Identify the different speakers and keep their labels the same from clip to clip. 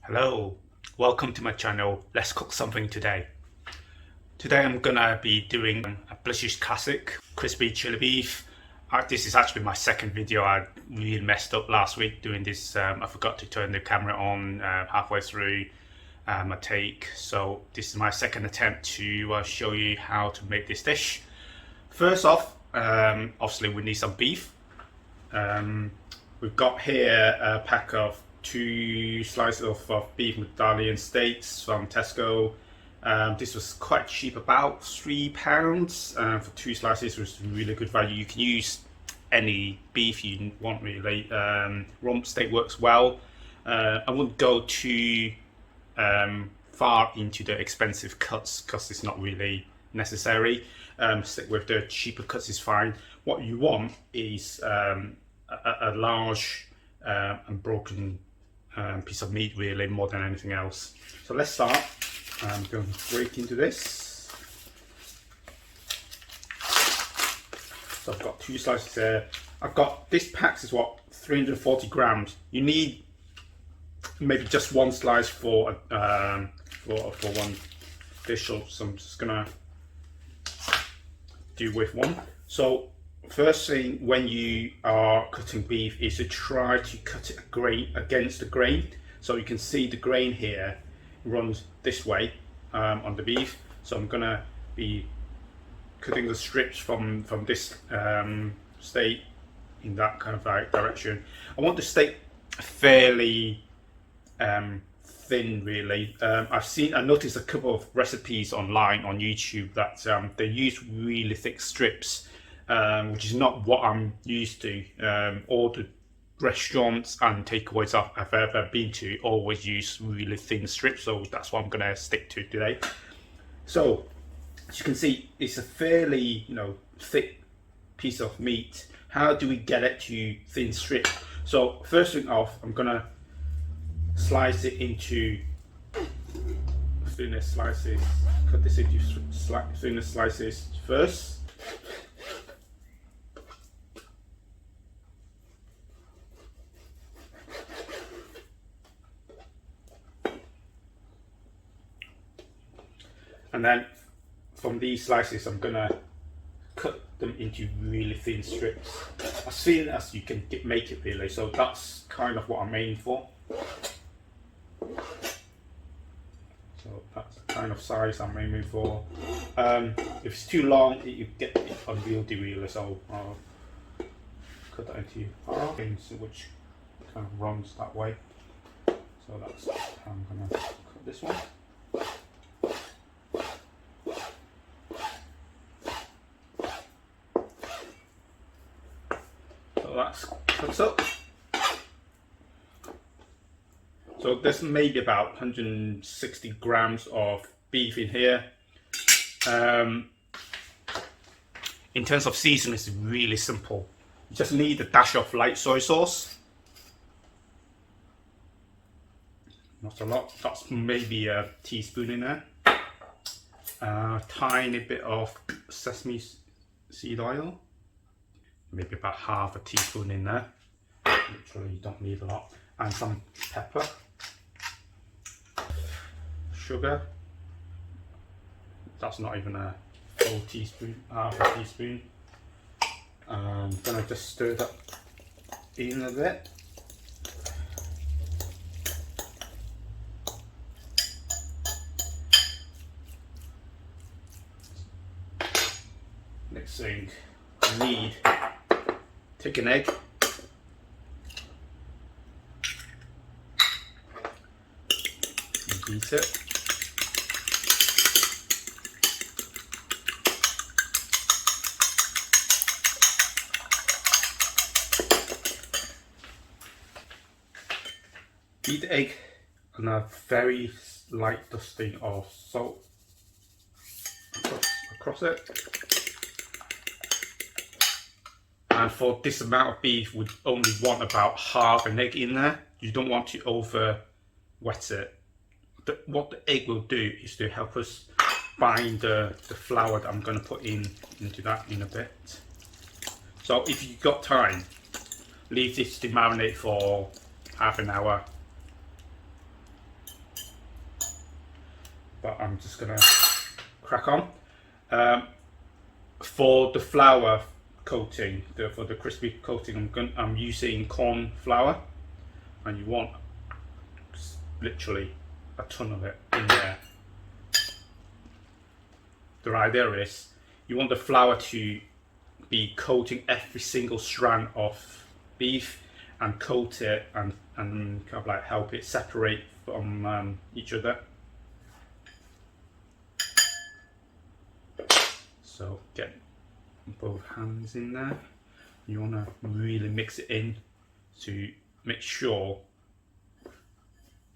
Speaker 1: Hello, welcome to my channel. Let's cook something today. Today I'm gonna be doing a British classic, crispy chili beef. This is actually my second video. I really messed up last week doing this. I forgot to turn the camera on halfway through my take. So this is my second attempt to show you how to make this dish. First off, obviously we need some beef. We've got here a pack of 2 slices of beef medallion steaks from Tesco. This was quite cheap, about £3 for 2 slices. It was really good value. You can use any beef you want really. Rump steak works well. I wouldn't go too far into the expensive cuts because it's not really necessary. Stick with the cheaper cuts is fine. What you want is a large and broken piece of meat, really, more than anything else. So let's start. I'm going to break into this. So I've got 2 slices there. I've got, this pack is what, 340 grams. You need maybe just 1 slice for one dish, so I'm just gonna do with 1. So first thing when you are cutting beef is to try to cut it against the grain. So you can see the grain here runs this way on the beef. So I'm gonna be cutting the strips from this steak in that kind of direction. I want the steak fairly thin, really. I noticed a couple of recipes online on YouTube that they use really thick strips. Which is not what I'm used to. All the restaurants and takeaways I've ever been to always use really thin strips, so that's what I'm going to stick to today. So, as you can see, it's a fairly thick piece of meat. How do we get it to thin strip? So, first thing off, I'm going to slice it into thinner slices. Cut this into thinner slices first. And then from these slices, I'm gonna cut them into really thin strips, as thin as you can make it, really. So that's kind of what I'm aiming for. So that's the kind of size I'm aiming for. If it's too long, you get unwieldy, really. So I'll cut that into half, which kind of runs that way. So that's how I'm gonna cut this one. That's cut up. So there's maybe about 160 grams of beef in here. In terms of seasoning, it's really simple. You just need a dash of light soy sauce. Not a lot. That's maybe a teaspoon in there. A tiny bit of sesame seed oil. Maybe about half a teaspoon in there. Literally, you don't need a lot. And some pepper, sugar. That's not even a full teaspoon, half a teaspoon. Then I just stir that in a bit. Next thing I need. Take an egg, and beat it. Beat the egg and a very light dusting of salt across it. And for this amount of beef, we'd only want about half an egg in there. You don't want to over wet it. What the egg will do is to help us bind the flour that I'm going to put into that in a bit. So if you've got time, leave this to marinate for half an hour. but I'm just gonna crack on. For the flour coating, for the crispy coating, I'm using corn flour, and you want literally a ton of it in there. The idea is you want the flour to be coating every single strand of beef and coat it and kind of like help it separate from each other. So get both hands in there. You want to really mix it in to make sure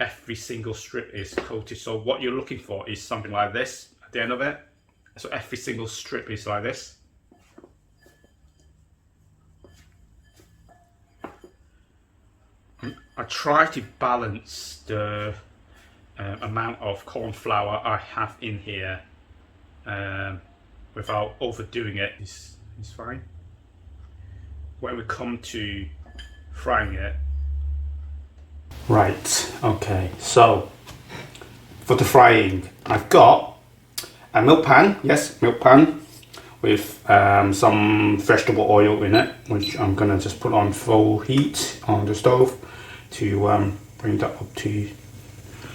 Speaker 1: every single strip is coated. So what you're looking for is something like this at the end of it. So every single strip is like this. I try to balance the amount of corn flour I have in here without overdoing it. It's fine. When we come to frying it. Right, okay, so for the frying, I've got a milk pan, yes, milk pan with some vegetable oil in it, which I'm gonna just put on full heat on the stove to bring that up to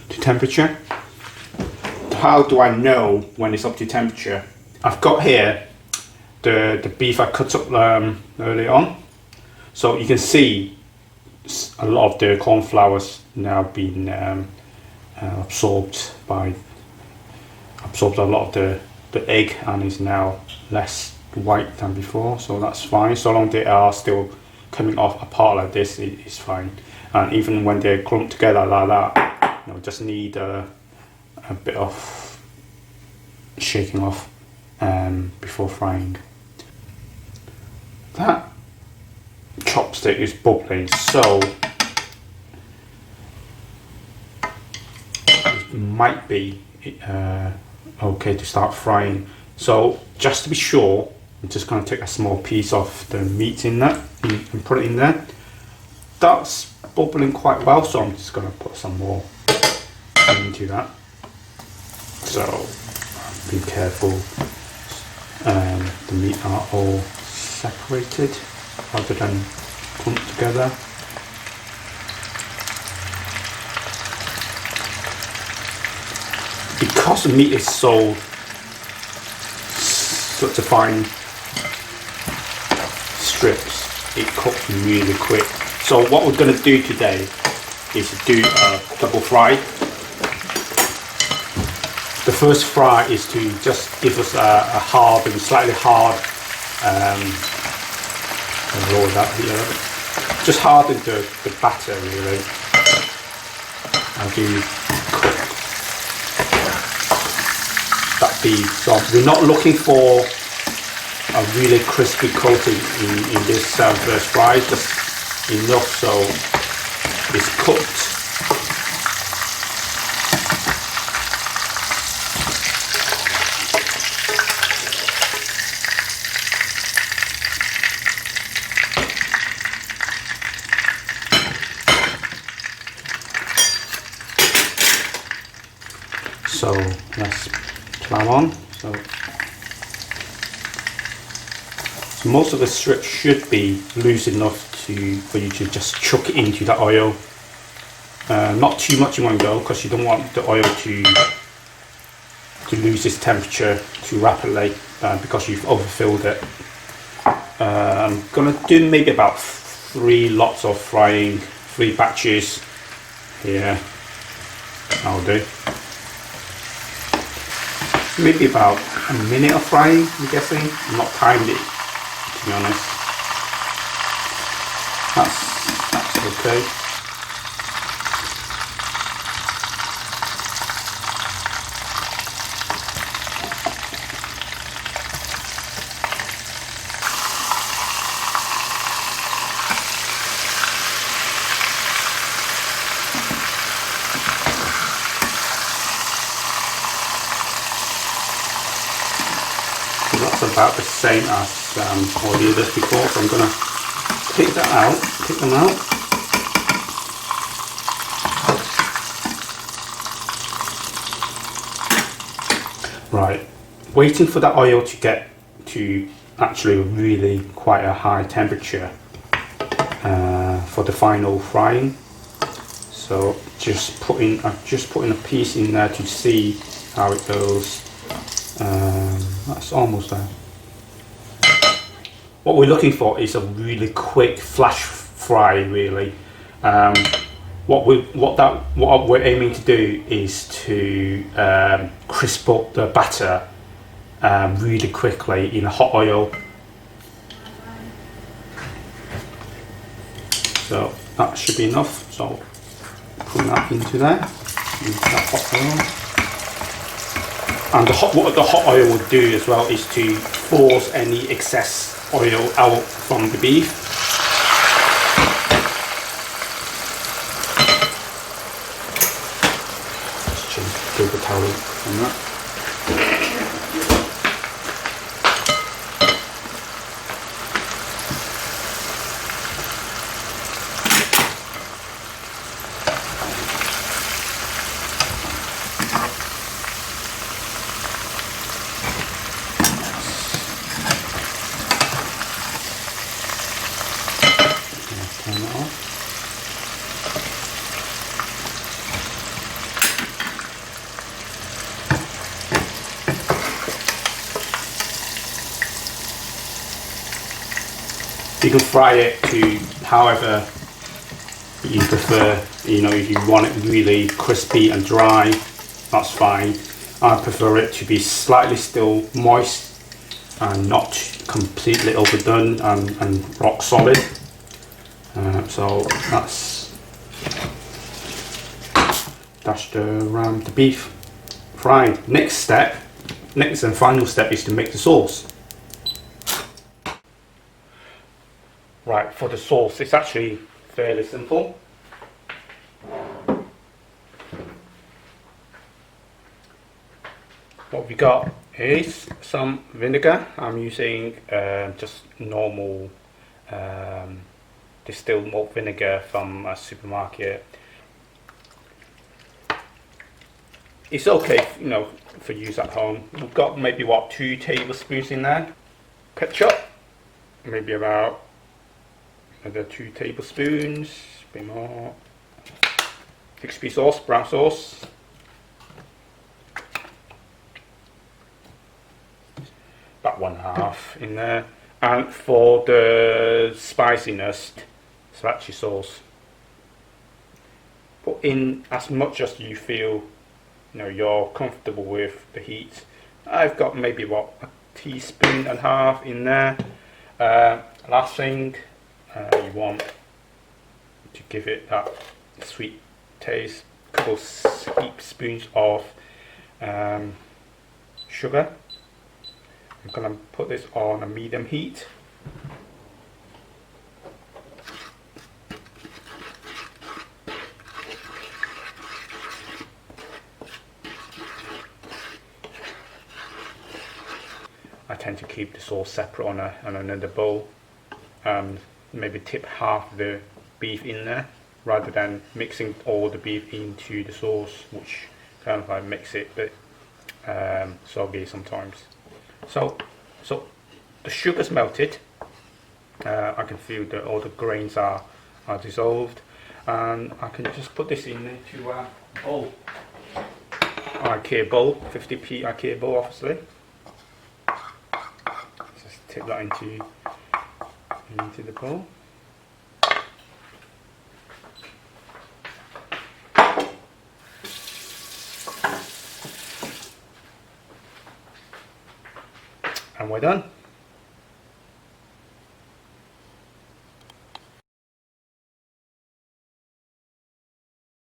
Speaker 1: temperature. How do I know when it's up to temperature? I've got here the beef I cut up earlier on, so you can see a lot of the corn flour's now been absorbed a lot of the egg, and is now less white than before, so that's fine. So long they are still coming off apart like this, it's fine. And even when they're clumped together like that, you know, just need a bit of shaking off before frying. That chopstick is bubbling, so it might be okay to start frying. So just to be sure, I'm just going to take a small piece of the meat in there and put it in there. That's bubbling quite well, so I'm just going to put some more into that. So be careful, the meat are all separated rather than clumped together. Because the meat is so such a fine strips, it cooks really quick. So what we're going to do today is to do a double fry. The first fry is to just give us a hard and slightly hard, lower that here, just harden the batter really, and do cook that beef. So we're not looking for a really crispy coating in this first fry, just enough so it's cooked. So let's plow on. So most of the strips should be loose enough for you to just chuck it into that oil. Not too much in one go, because you don't want the oil to lose its temperature too rapidly because you've overfilled it. I'm gonna do maybe about 3 lots of frying, 3 batches here. I'll do. Maybe about a minute of frying, I'm guessing. I'm not timed it, to be honest. That's okay. That's about the same as all the others before, so I'm going to take them out. Right, waiting for that oil to get to actually really quite a high temperature for the final frying. So I've just putting a piece in there to see how it goes. That's almost there. What we're looking for is a really quick flash fry, really. What we're aiming to do is to crisp up the batter really quickly in a hot oil. So that should be enough. So put that into there, into that hot oil. And what the hot oil would do as well is to force any excess oil out from the beef. Let's change the paper towel on that. Turn that off. You can fry it to however you prefer. You know, if you want it really crispy and dry, that's fine. I prefer it to be slightly still moist and not completely overdone and rock solid. So that's the beef fried. Next and final step is to make the sauce. Right, for the sauce, it's actually fairly simple. What we got is some vinegar. I'm using just normal distilled malt vinegar from a supermarket. It's okay, you know, for use at home. We've got maybe 2 tablespoons in there. Ketchup, maybe about another 2 tablespoons. A bit more. XP sauce, brown sauce. About 1/2 in there. And for the spiciness, Sriracha sauce. Put in as much as you feel, you know, you're comfortable with the heat. I've got maybe 1.5 teaspoons in there. Last thing, you want to give it that sweet taste. A couple spoons of sugar. I'm going to put this on a medium heat. I tend to keep the sauce separate on another bowl and maybe tip half the beef in there rather than mixing all the beef into the sauce, which kind of like makes it a bit soggy sometimes. So the sugar's melted. I can feel that all the grains are dissolved, and I can just put this into a bowl. IKEA bowl, 50p IKEA bowl, obviously. Just tip that into the bowl. And we're done.